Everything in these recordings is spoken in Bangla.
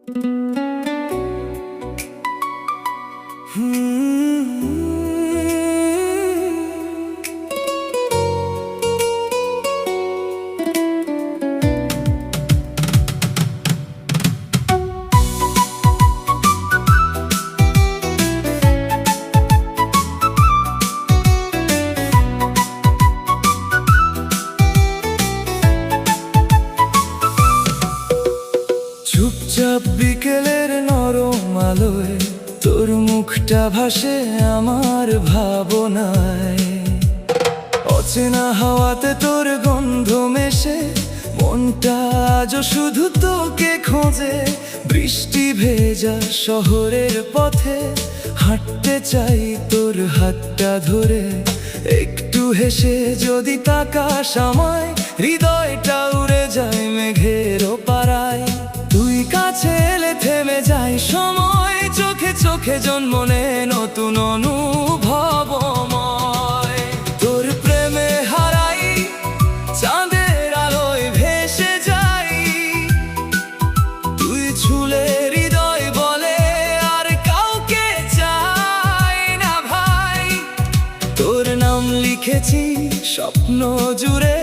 চুপচাপ বিকেলের নরম আলোয় তোর মুখটা ভাসে আমার ভাবনায়। অচেনা হাওয়াতে তোর গন্ধ মেশে মনটা আজও শুধু তোকে খোঁজে। বৃষ্টি ভেজা শহরের পথে হাঁটতে চাই তোর হাতটা ধরে। একটু হেসে যদি তাকাস আমায়, হৃদয়টা উড়ে যায় মেঘের পাড়ায়। তুই কাছে এলে থেমে যায় সময়, চোখে চোখে জন্ম নেয় নতুন অনুভবময়। তোর প্রেমে হারাই, চাঁদের আলোয় ভেসে যাই। তুই ছুলে হৃদয় বলে আর কাউকে চাই না ভাই। তোর নাম লিখেছি স্বপ্ন জুড়ে,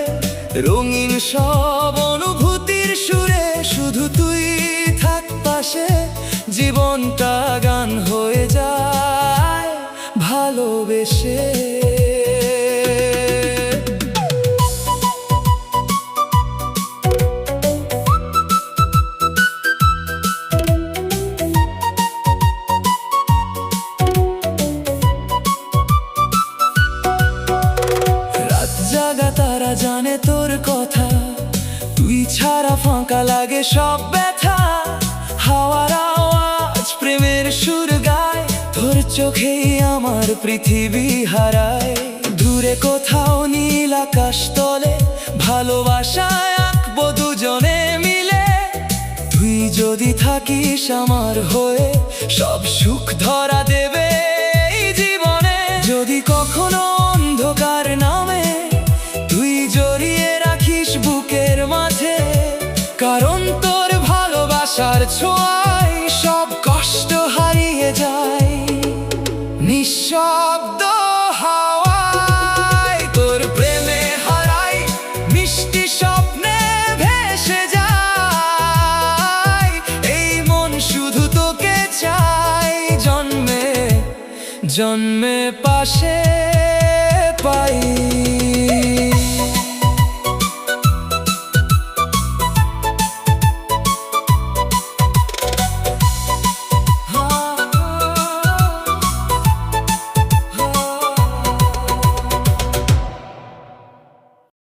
রঙিন সব অনুভূতির সুরে। শুধু তুই থাক পাশে, জীবনটা গান হয়ে যায় ভালোবেসে। রাত জাগা তারা জানে তোর কথা, তুই ছাড়া ফাঁকা লাগে সব ব্যথা। হাওয়ার আওয়াজ প্রেমের সুর গায়, তোর চোখেই আমার পৃথিবী হারায়। দূরে কোথাও নীল আকাশ তলে ভালোবাসায় আঁকবো দুজনে মিলে। তুই যদি থাকিস আমার হয়ে, সব সুখ ধরা দেবে এই জীবনে। যদি কখনো অন্ধকার নামে, তুই জড়িয়ে রাখিস বুকের মাঝে। কারণ তোর ভালোবাসার ছোঁয়ায় সব কষ্ট হারিয়ে যায় নিঃশব্দ হাওয়ায়। তোর প্রেমে হারাই, মিষ্টি স্বপ্নে ভেসে যায়। এই মন শুধু তোকে চাই, জন্মে জন্মে পাশে পাই।